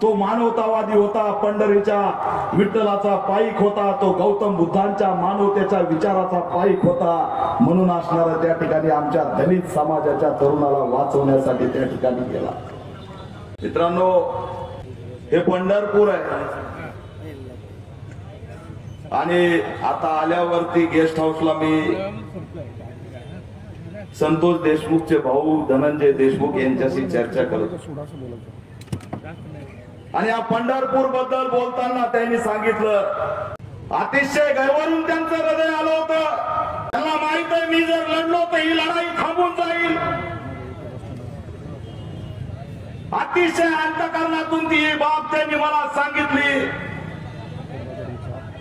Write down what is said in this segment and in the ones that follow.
तो मानवतावादी होता, पंढरीच्या विठ्ठलाचा पाईक होता, तो गौतम बुद्धांच्या मानवतेच्या विचाराचा पाईक होता. म्हणून असणारा त्या ठिकाणी आमच्या दलित समाजाच्या तरुणाला वाचवण्यासाठी त्या ठिकाणी गेला. मित्रांनो, हे पंढरपूर आहे आणि आता आल्यावरती गेस्ट हाऊसला मी संतोष देशमुखचे भाऊ धनंजय देशमुख यांच्याशी चर्चा करत आणि या पंढरपूर बद्दल बोलताना त्यांनी सांगितलं, अतिशय गैरवरून त्यांचं हृदय आलं होतं. त्यांना माहित आहे मी जर लढलो तर ही लढाई थांबून जाईल. अतिशय अंतःकरणातून ती बाब त्यांनी मला सांगितली.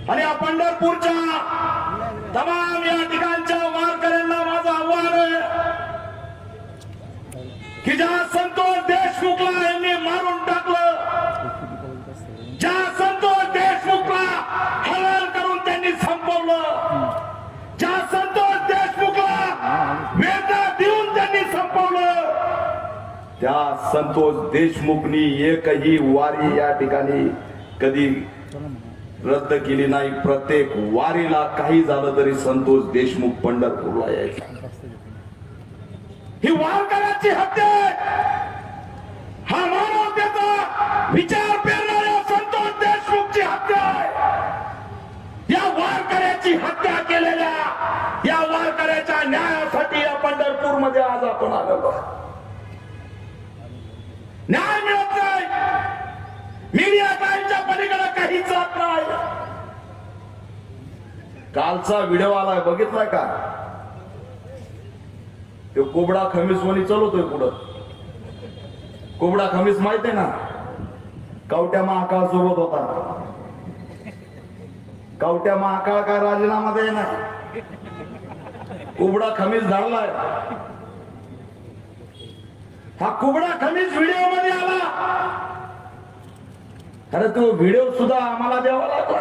आणि या पंढरपूरच्या तमाम या ठिकाणच्या वारकऱ्यांना माझं आव्हान आहे की ज्या संतोष देशमुखला यांनी मारून टाकलं, ज्या संतोष देशमुखला हरण करून त्यांनी संपवलं, ज्या संतोष देशमुखला वेदना देऊन त्यांनी संपवलं, त्या संतोष देशमुखनी एकही वारी या ठिकाणी कधी रद्द केली नाही. प्रत्येक वारीला काही झालं तरी संतोष देशमुख पंढरपूरला यायचा. ही वारकऱ्याची हत्या, हा मानवतेचा विचार पेरणाऱ्या संतोष देशमुखची हत्या आहे. या वारकऱ्याची हत्या केलेल्या या वारकऱ्याच्या न्यायासाठी या पंढरपूर मध्ये आज आपण आलेलो. न्याय मिळत नाही. मीडिया टाइमच्या पलीकडे काहीच जात नाही. कालचा व्हिडिओ आलाय, बघितलाय का? तो कोबडा खमीस वणी चालवतोय पुढं. कोबडा खमीस माहित आहे ना, कवट्या महाकाळ सोबत होता. कवट्या महाकाळ काय राजीनामा दे ना, कोबडा खमीस धरलाय. हा कोबडा खमीस व्हिडिओ मध्ये आला. अरे तो व्हिडिओ सुद्धा आम्हाला द्यावा लागला.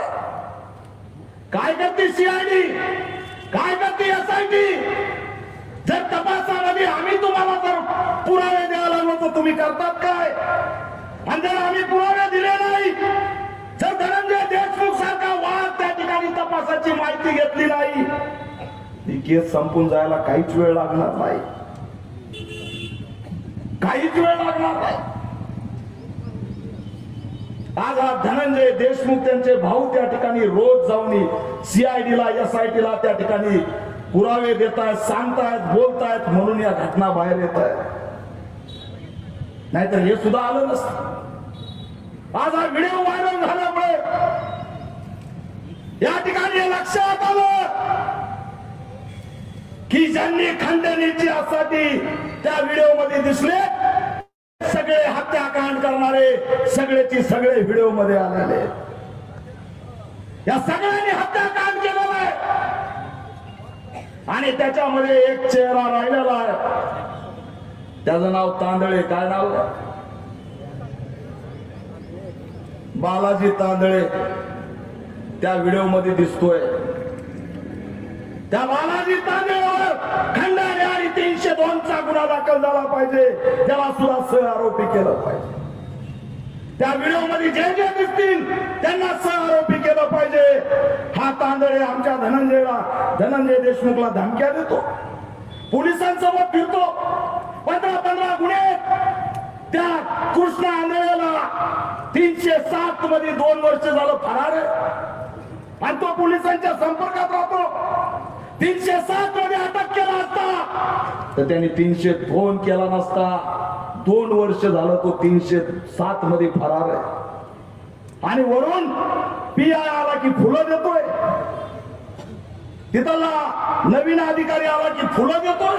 काय करते सीआयडी, काय करते एसआयटी? जर तपासामध्ये आम्ही तुम्हाला जर पुरावे द्यायला लागलो तर तुम्ही करतात काय? आणि जर आम्ही पुरावे दिले नाही, जर धनंजय देशमुख सारखा वाद त्या ठिकाणी तपासाची माहिती घेतली नाही, ही केस संपून जायला काहीच वेळ लागणार नाही. काहीच वेळ लागणार नाही. आज हा धनंजय देशमुख त्यांचे भाऊ त्या ठिकाणी रोज जाऊन सीआयडीला एसआयटीला त्या ठिकाणी पुरावे देत आहेत, सांगतायत, बोलतायत, म्हणून या घटना बाहेर येत आहेत. नाहीतर हे सुद्धा आलं नसतं. आज हा व्हिडिओ व्हायरल झाल्यामुळे या ठिकाणी लक्षात आलं की ज्यांनी खंडणीची आसाठी त्या व्हिडिओ मध्ये दिसले, सगळे हत्याकांड करणारे सगळेची सगळे व्हिडिओ मध्ये आलेले. या सगळ्यांनी हत्याकांड केलेलं आहे आणि त्याच्यामध्ये एक चेहरा राहिलेला आहे. त्याचं नाव तांदळे. काय नाव? बालाजी तांदळे त्या व्हिडिओ मध्ये दिसतोय. त्या बालाजी तांदळेवर खंडणी आणि 302चा गुन्हा दाखल झाला पाहिजे. त्याला सुद्धा सह आरोपी केलं पाहिजे. त्या व्हिडिओ मध्ये जे जे दिसतील त्यांना सह आरोपी केलं पाहिजे. हा तांदळे आमच्या धनंजय देशमुखला धमक्या देतो, पोलिसांसोबत फिरतो. 15 गुन्हे त्या कृष्ण आंधळेला 307 मध्ये 2 वर्ष झालं फरार आहे आणि तो पोलिसांच्या संपर्कात राहतो. 307 मध्ये अटक केला असता तर त्यांनी 302 केला नसता. 2 वर्ष झालं तो 307 मध्ये फरार आहे आणि वरून पीआय आला की फुलं देतोय. तिथला नवीन अधिकारी आला की फुलं देतोय.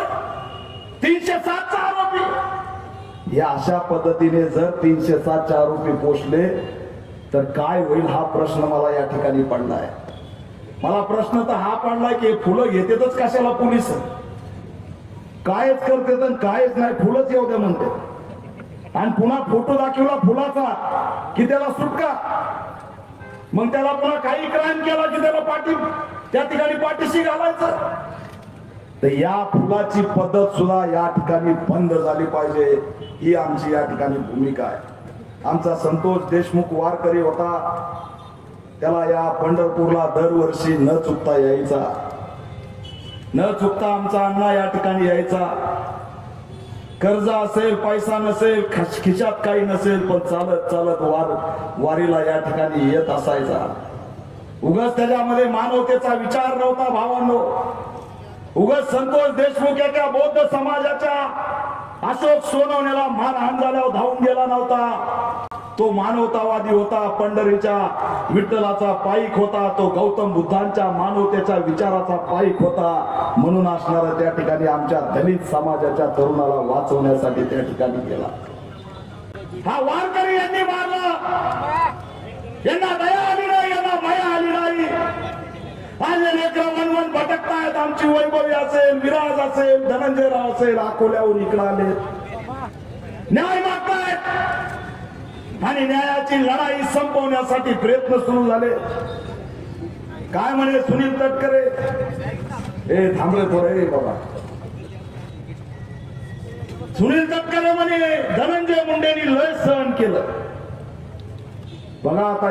307चा आरोपी. या अशा पद्धतीने जर 307चे आरोपी पोचले तर काय होईल हा प्रश्न मला या ठिकाणी पडलाय. मला प्रश्न तर हा पडलाय की फुलं घेतेतच कशाला पोलीस? कायच करते तर कायच नाही, फुलंच येऊ दे म्हणते. आणि पुन्हा फोटो दाखवला फुलाचा की त्याला सुटका. मग त्याला पुन्हा काही क्राईम केला की त्याला त्या ठिकाणी पाठीशी घालायचं. तर या फुलाची पद्धत सुद्धा या ठिकाणी बंद झाली पाहिजे, ही आमची या ठिकाणी भूमिका आहे. आमचा संतोष देशमुख वारकरी होता, त्याला या पंढरपूरला दरवर्षी न चुकता यायचा, न चुकता आमचा अण्णा या ठिकाणी यायचा. कर्ज असेल, पैसा नसेल, खिशात काही नसेल, पण चालत चालत वारीला या ठिकाणी येत असायचा. उगाच त्याच्यामध्ये मानवतेचा विचार नव्हता भावांनो. उगाच संतोष देशमुख एका बौद्ध समाजाच्या अशोक सोनवण्याला मारहाण झाल्यावर धावून गेला नव्हता. तो मानवतावादी होता, पंढरीच्या विठ्ठलाचा पाईक होता, तो गौतम बुद्धांच्या मानवतेच्या विचाराचा पाईक होता. म्हणून असणारा त्या ठिकाणी आमच्या दलित समाजाच्या तरुणाला वाचवण्यासाठी त्या ठिकाणी गेला. हा वारकरी यांनी मारला, यांना दया आली नाही, यांना माया आली नाही. आज लेकरं वनवन भटकतायत. आमची वैभवी असेल, विराज असेल, धनंजयराव असेल, अकोल्याहून इकडे आले, न्याय मागतायत आणि न्यायाची लढाई संपवण्यासाठी प्रयत्न सुरू झाले. काय म्हणे सुनील तटकरे, ए थांबरे थोडे बाबा. सुनील तटकरे म्हणे धनंजय मुंडेंनी लय सहन केलं. बघा आता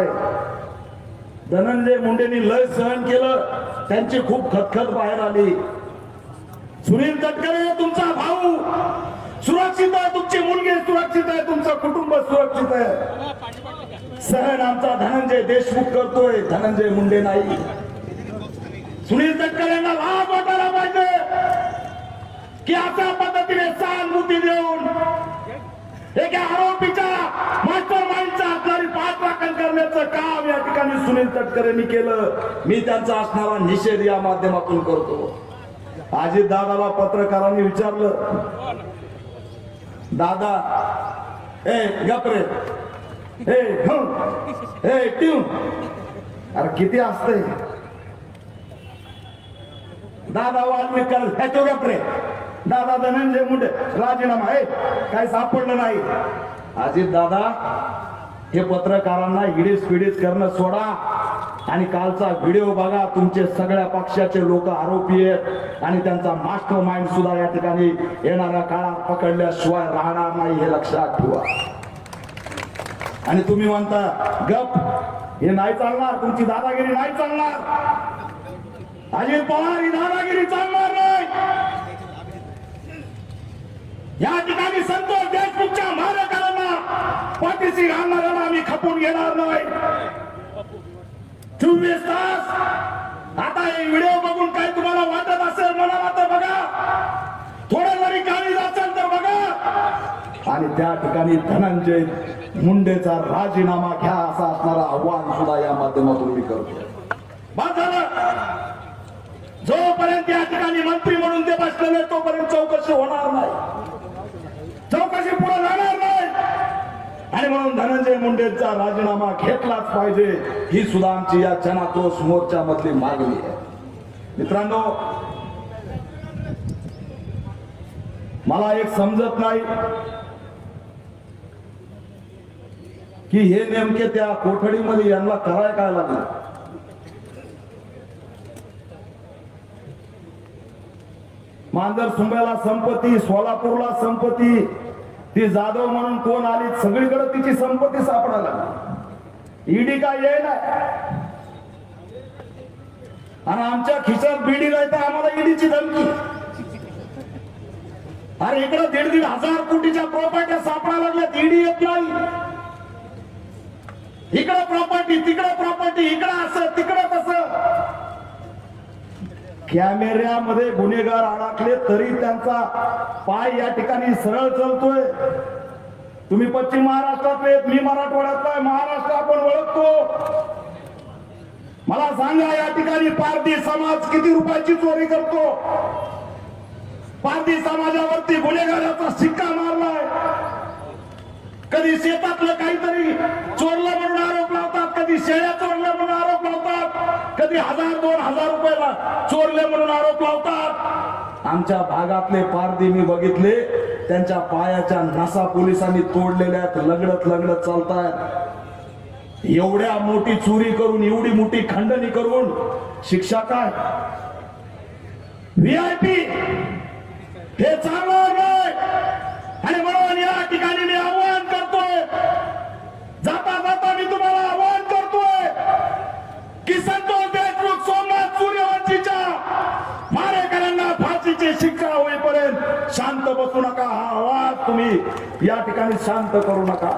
धनंजय मुंडेंनी लय सहन केलं, त्यांची खूप खतखत बाहेर आली. सुनील तटकरे तुमचा भाऊ सुरक्षित आहे, तुमची मुलगी सुरक्षित आहे, तुमचं कुटुंब सुरक्षित आहे. सहन आमचा धनंजय देशमुख करतोय, धनंजय मुंडे नाही. सुनील तटकरेंना लाभ वाटायला पाहिजे की अशा पद्धतीने सहानुभूती देऊन एका आरोपीच्या मास्टर माइंडचा आपल्याला पाठराखण करण्याचं काम या ठिकाणी सुनील तटकरेंनी केलं. मी त्यांचा असणारा निषेध या माध्यमातून करतो. अजित दादाला पत्रकारांनी विचारलं, दादा ए गपरे ए ट्यून, अरे किती असते दादा वाल्मिक तो गपरे, दादा धनंजय मुंडे राजीनामा आहे, काही सापडलं नाही. अजित दादा हे पत्रकारांना हिडीस पिडीस करणं सोडा आणि कालचा व्हिडिओ बघा. तुमचे सगळ्या पक्षाचे लोक आरोपी आहेत आणि त्यांचा मास्टर माइंड सुद्धा या ठिकाणी येणाऱ्या काळात पकडल्याशिवाय राहणार नाही, हे लक्षात ठेवा. आणि तुम्ही म्हणता गप, हे नाही चालणार, तुमची दादागिरी नाही चालणार. अजित पवार ही दादागिरी चालणार नाही. या ठिकाणी संतोष देशमुखच्या मालकांना पाठीशी घालणाऱ्याला आम्ही खपून घेणार नाही. 24 तास. आता हे व्हिडिओ बघून काय तुम्हाला वाटत असेल मनाला तर बघा, थोडं जरी काळजी असेल तर बघा. आणि त्या ठिकाणी धनंजय मुंडेचा राजीनामा घ्या असं असणारा आव्हान सुद्धा या माध्यमातून मी करतो. बस झालं. जोपर्यंत या ठिकाणी मंत्री म्हणून ते बसलेले तोपर्यंत चौकशी होणार नाही, चौकशी पुढे जाणार नाही. आणि म्हणून धनंजय मुंडेंचा राजीनामा घेतलाच पाहिजे, ही सुद्धा आमची या जनाक्रोश मोर्चा मधली मागणी आहे. मित्रांनो, मला एक समजत नाही की हे नेमके त्या कोठडीमध्ये यांना करायला काय लागलं. मांजर सुंब्याला संपत्ती, सोलापूरला संपत्ती, ती जाधव म्हणून कोण आली, सगळीकडे तिची संपत्ती सापडायला. ईडी काय येईना आणि आमच्या खिशात बीडी नाही तर आम्हाला ईडीची धमकी. अरे इकडे 1,500 कोटीच्या प्रॉपर्ट्या सापडायला लागल्यात, ईडी येत नाही. इकडे प्रॉपर्टी, तिकडे प्रॉपर्टी, इकडे असं तिकडे तसं. कॅमेऱ्यामध्ये गुन्हेगार अडकले तरी त्यांचा पाय या ठिकाणी सरळ चालतोय. तुम्ही पश्चिम महाराष्ट्रातले, मी मराठवाड्यातला, महाराष्ट्र आपण ओळखतो. मला सांगा या ठिकाणी पारधी समाज किती रुपयाची चोरी करतो. पारधी समाजावरती गुन्हेगाराचा शिक्का मारलाय. कधी शेतातलं काहीतरी चोरलं म्हणून आरोप लावतात, कधी शेळ्या चोरल्या म्हणून आरोप लावतात, कधी 1,000-2,000 रुपयाला चोरले म्हणून आरोप लावतात. आमच्या भागातले पारधी मी बघितले, त्यांच्या पायाच्या नसा पोलिसांनी तोडलेल्या, लगडत लगडत चालतायत. एवढ्या मोठी चोरी करून, एवढी मोठी खंडणी करून शिक्षा काय? VIP हे चालणार नाही. आणि म्हणून या ठिकाणी मी आव्हान करतोय, बसू नका, हा आवाज तुम्ही या ठिकाणी शांत करू नका.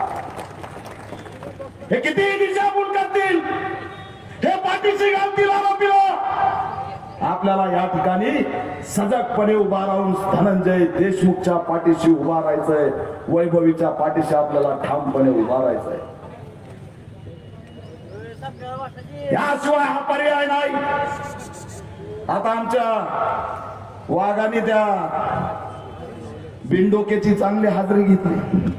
हे किती दिशाभूल करतील, हे पाठीशी घालतील आरोपीला. आपल्याला या ठिकाणी सजगपणे उभा राहून धनंजय देशमुखच्या पाठीशी उभा राहायचंय, वैभवीच्या पाठीशी आपल्याला ठामपणे उभा राहायचंय. याशिवाय हा पर्याय नाही. आता आमच्या वाघाने त्या बिनडोकेची चांगली हाजरी घेतली.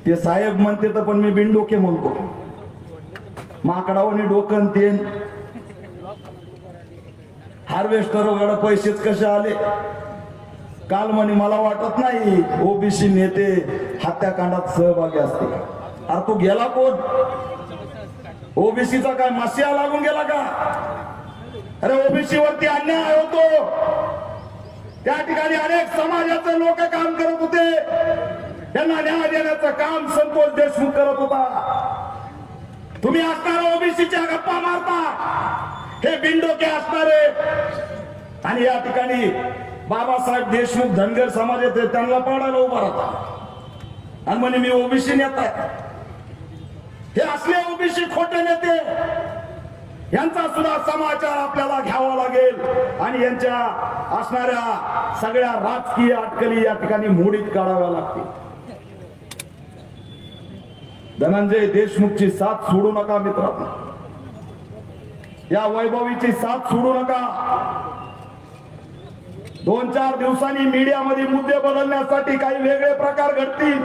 ते साहेब म्हणते तर पण मी बिनडोके म्हणतो. माकडावणी डोकन तेन हार्वेस्टरकडे पैसेच कसे आले. काल म्हणे मला वाटत नाही ओबीसी नेते हत्याकांडात सहभागी असतील. अरे तो गेला कोण? ओबीसीचा काय मासिया लागून गेला का? अरे ओबीसी वरती अन्याय होतो. त्या ठिकाणी अनेक समाजाचे लोक काम करत होते. त्यांना न्याय देण्याचं काम संतोष देशमुख करत होता. तुम्ही असणारे ओबीसीच्या गप्पा मारता, हे बिनडोके असणारे. आणि या ठिकाणी बाबासाहेब देशमुख धनगर समाजात त्यांना पाडायला उभा राहता आणि म्हणे मी ओबीसी नेता आहे. हे असले ओबीसी खोटे नेते, यांचा सुद्धा समाचार आपल्याला घ्यावा लागेल आणि यांच्या असणाऱ्या सगळ्या राजकीय अटकली या ठिकाणी मोडीत काढाव्या लागतील. धनंजय देशमुखची साथ सोडू नका मित्रांनो. या वैभवीची साथ सोडू नका. 2-4 दिवसांनी मीडियामध्ये मुद्दे बदलण्यासाठी काही वेगळे प्रकार घडतील,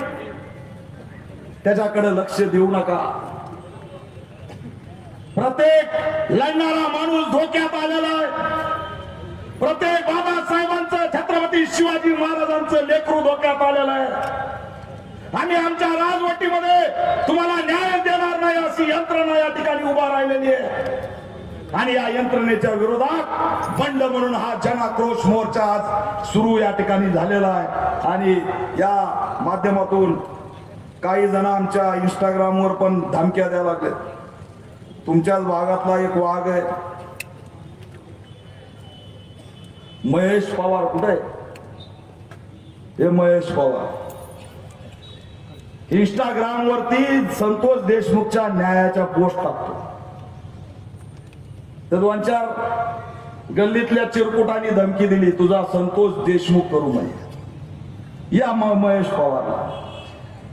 त्याच्याकडे लक्ष देऊ नका. प्रत्येक लढणारा माणूस धोक्यात आलेला आहे. प्रत्येक बाबासाहेबांचं, छत्रपती शिवाजी महाराजांचं लेकरू धोक्यात आलेलं आहे. आम्ही आमच्या राजवटीमध्ये तुम्हाला न्याय देणार नाही अशी यंत्रणा या ठिकाणी उभा राहिलेली आहे. आणि या यंत्रणेच्या विरोधात बंड म्हणून हा जनाक्रोश मोर्चा आज सुरू या ठिकाणी झालेला आहे. आणि या माध्यमातून काही जण आमच्या इंस्टाग्रामवर पण धमक्या द्यायला लागले. तुमच्याच भागातला एक वाघ आहे महेश पवार, कुठे आहे हे महेश पवार? इंस्टाग्राम वरती संतोष देशमुखच्या न्यायाच्या पोस्ट टाकतो. तर 2-4 गल्लीतल्या चिरकुटांनी धमकी दिली, तुझा संतोष देशमुख करू म्हणे. या महेश पवारला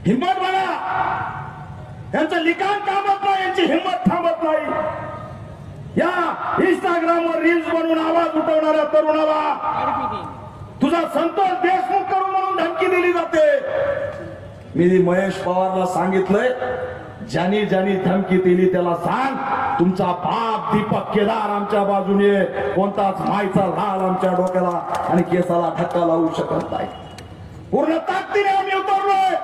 हिंमत बघा. यांचं लिखाण थांबत नाही, यांची हिंमत थांबत नाही. या इंस्टाग्रामवर रील्स बनवून आवाज उठवणाऱ्या तरुणाला तुझा संतोष देशमुख करू म्हणून धमकी दिली जाते. मी महेश पवारला सांगितलंय, ज्यांनी ज्यांनी धमकी दिली त्याला सांग, तुमचा बाप दीपक केदार आमच्या बाजूने, कोणताच मायचा लाल आमच्या डोक्याला आणि केसाला धक्का लावू शकत नाही. पूर्ण ताकदीने आम्ही उतरलोय.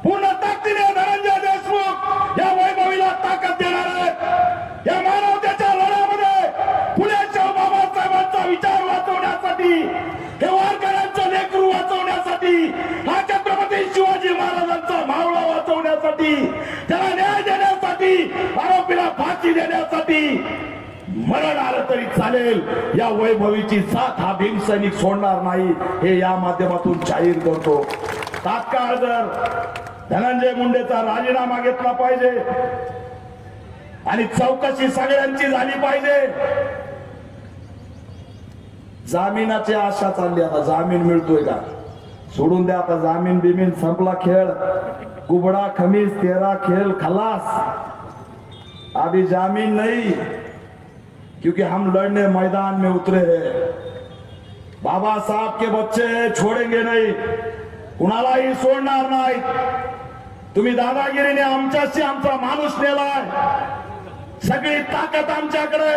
पूर्ण ताकदीने धनंजय देशमुख या वैभवीला ताकद देणार आहेत. या मानवतेच्या लढ्यामध्ये पुणे बाबासाहेबांचा विचार वाचवण्यासाठी, हे वारकऱ्यांचं लेकरू वाचवण्यासाठी, हा छत्रपती शिवाजी महाराजांचा मावळा वाचवण्यासाठी, त्याला न्याय देण्यासाठी, आरोपीला फाशी देण्यासाठी मरण आलं तरी चालेल. या वैभवीची साथ हा भीमसैनिक सोडणार नाही, हे या माध्यमातून जाहीर करतो. तात्काळ जर धनंजय मुंडेचा राजीनामा घेतला पाहिजे आणि चौकशी सगळ्यांची झाली पाहिजे. जामिनाची आशा चालली, आता जामीन मिळतोय का? सोडून द्या आता जामीन बिमीन, संपला खेळ. कुबडा खमीस 13 खेल खलास. अभी जामीन नहीं, क्योंकि हम लड़ने मैदान में उतरे हैं. बाबा साहब के बच्चे छोड़ेंगे नहीं, कुणालाही सोडणार नाही. तुम्ही दादागिरीने आमच्याशी आमचा माणूस नेलाय. सगळी ताकद आमच्याकडे.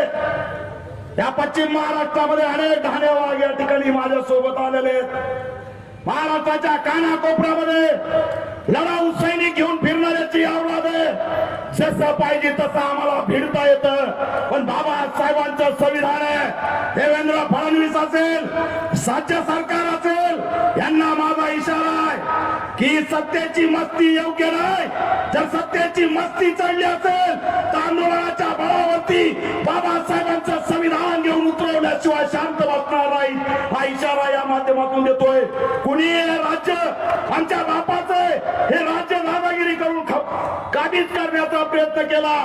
या पश्चिम महाराष्ट्रामध्ये अनेक ठाणेवाग या ठिकाणी माझ्या सोबत आलेले आहेत. महाराष्ट्राच्या कानाकोपऱ्यामध्ये लढाऊ सैनिक घेऊन फिरणाऱ्याची आवलाद आहे. जसं पाहिजे तसं आम्हाला भिडता येतं, पण बाबासाहेबांचं संविधान आहे. देवेंद्र फडणवीस असेल, राज्य सरकार असेल, यांना माझा इशारा आहे की सत्तेची मस्ती योग्य नाही. जर सत्तेची मस्ती चढली असेल तर आंदोलनाच्या बळावरती बाबासाहेबांचं संविधान घेऊन उतरवल्याशिवाय शांत बसणार नाही. हा इशारा या माध्यमातून कुणी हे राज्य आमच्या बापाचं आहे हे राज्य दादागिरी करून काबीज करण्याचा प्रयत्न केला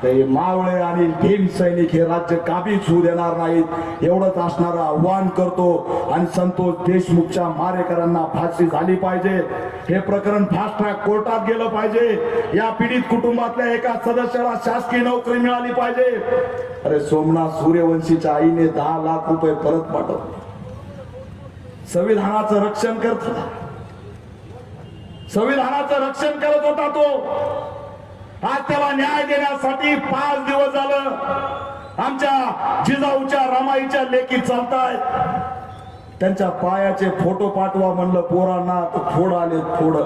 ते मावळे आणि भीम सैनिक हे राज्य काबीज होऊ देणार नाहीत एवढंच असणारं आव्हान करतो आणि संतोष देशमुखच्या मारेकरांना फाशी झाली पाहिजे हे प्रकरण फास्ट ट्रॅक कोर्टात गेलं पाहिजे या पीडित कुटुंबातल्या एका सदस्याला शासकीय नोकरी मिळाली पाहिजे अरे सोमनाथ सूर्यवंशीच्या आईने 10 लाख रुपये परत पाठवले संविधानाचं रक्षण करत होता संविधानाचं रक्षण करत होता तो आज त्याला न्याय देण्यासाठी 5 दिवस झालं आमच्या जिजाऊच्या रमाईच्या लेखी चालतायत त्यांच्या पायाचे फोटो पाठवा म्हणलं पोरांना तर फोड आले फोड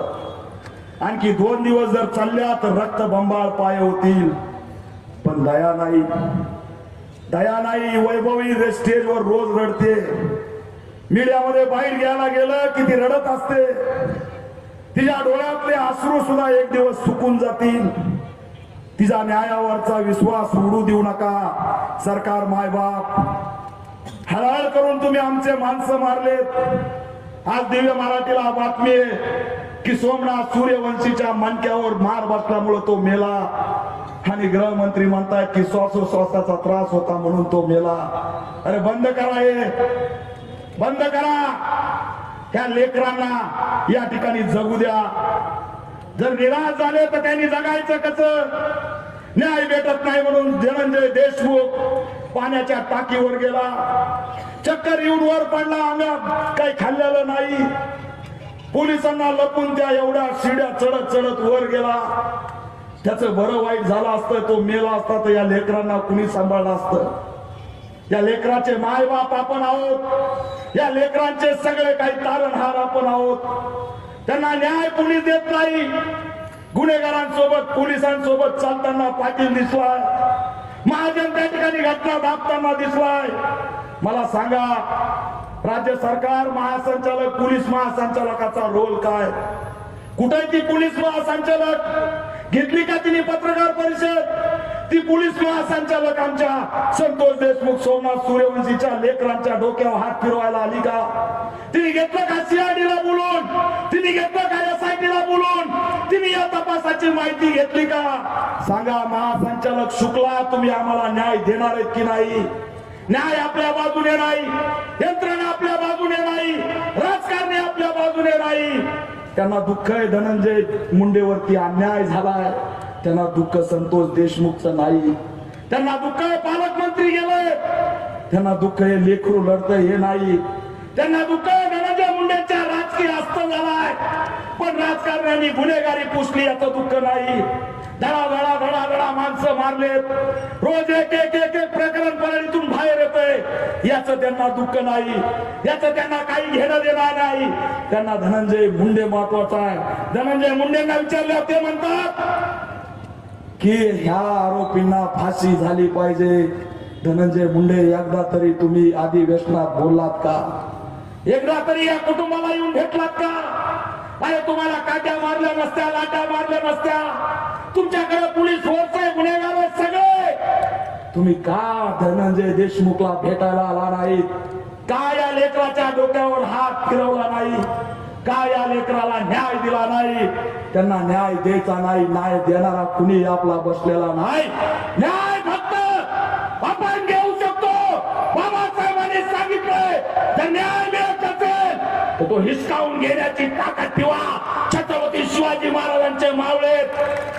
आणखी 2 दिवस जर चालल्या तर रक्त बंबाळ पाय होतील पण दया नाही वैभवी स्टेजवर रोज रडते मीडियामध्ये बाहेर घ्यायला गेलं की ती रडत असते तिच्या डोळ्यातले अश्रू सुद्धा एक दिवस सुकून जातील तिचा न्यायावरचा विश्वास उडू देऊ नका सरकार मायबाप हळहळ करून तुम्ही आमचे माणसं मारलेत आज दिव्य मराठीला बातमी आहे की सोमनाथ सूर्यवंशीच्या मणक्यावर मार बसल्यामुळे तो मेला आणि गृहमंत्री म्हणतायत की श्वासोश्वासाचा त्रास होता म्हणून तो मेला अरे बंद करा हे बंद करा त्या लेकरांना या ठिकाणी जगू द्या जर निराश झाले तर त्यांनी जगायचं कसं न्याय भेटत नाही म्हणून धनंजय देशमुख पाण्याच्या टाकीवर गेला चक्कर येऊन वर पडला अंगात काही खाल्लेलं नाही पोलिसांना लपून त्या एवढ्या शिड्या चढत चढत वर गेला त्याचं बरं वाईट झालं असतं तो मेला असता तर या लेकरांना कुणी सांभाळलं असतं या लेकराचे मायबाप आपण आहोत या लेकरांचे सगळे काही तारणहार आपण आहोत त्यांना न्याय पोलीस देत नाही गुन्हेगारांसोबत पोलिसांसोबत चालताना पाटील दिसलाय महाजन त्या ठिकाणी घटना दाबताना दिसलाय मला सांगा राज्य सरकार महासंचालक पोलीस महासंचालकाचा रोल काय कुठे ती पोलीस महासंचालक घेतली का तिने पत्रकार परिषद ती पोलीस महासंचालक आमच्या संतोष देशमुख सोमनाथ सूर्यवंशीच्या लेकरांच्या डोक्यावर हात फिरवायला आली का तिने घेतलं का सीआयडीला बोलून तिने घेतलं का एसआयटीला बोलून तिने या तपासाची माहिती घेतली का सांगा महासंचालक शुक्ला तुम्ही आम्हाला न्याय देणार आहेत की नाही न्याय आपल्या बाजूने नाही यंत्रणा आपल्या बाजूने नाही राजकारणी आपल्या बाजूने नाही त्यांना दुःख आहे धनंजय मुंडेवरती अन्याय झालाय त्यांना दुःख संतोष देशमुखचं नाही त्यांना दुःख आहे पालकमंत्री गेले त्यांना दुःख आहे लेकरू लढतंय हे नाही त्यांना दुःख आहे धनंजय मुंडेच्या राजकीय हस्त झालाय पण राजकारण्यांनी गुन्हेगारी पुसली याचं दुःख नाही धडा धडा धडा धडा माणसं मारलेत रोज एक एक एक एक प्रकरण परळीतून बाहेर येतंय याचं त्यांना दुःख नाही याचं त्यांना काही घेणं देणार नाही त्यांना धनंजय मुंडे महत्वाचा आहे धनंजय मुंडेंना विचारलं ते म्हणतात की ह्या आरोपींना फाशी झाली पाहिजे धनंजय मुंडे एकदा तरी तुम्ही अधिवेशनात बोललात का एकदा तरी या कुटुंबाला येऊन भेटलात का अरे तुम्हाला काट्या मारल्या नसत्या लाट्या मारल्या नसत्या तुमच्याकडे पोलीस फोर्स आहे गुन्हेगार आहेत सगळे तुम्ही का धनंजय देशमुखला भेटायला आला नाहीत का या लेकराच्या डोक्यावर हात फिरवला नाही का या लेकराला न्याय दिला नाही त्यांना न्याय द्यायचा नाही न्याय देणारा कुणी आपला बसलेला नाही न्याय फक्त आपण घेऊ शकतो बाबासाहेबांनी सांगितलंय जर न्याय मिळत असेल तर तो हिसकावून घेण्याची ताकद ठेवा छत्रपती शिवाजी महाराजांचे मावळे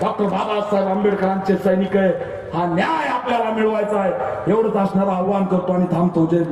डॉक्टर बाबासाहेब आंबेडकरांचे सैनिक आहे हा न्याय आपल्याला मिळवायचा आहे एवढंच असणारं आव्हान करतो आणि थांबतो जय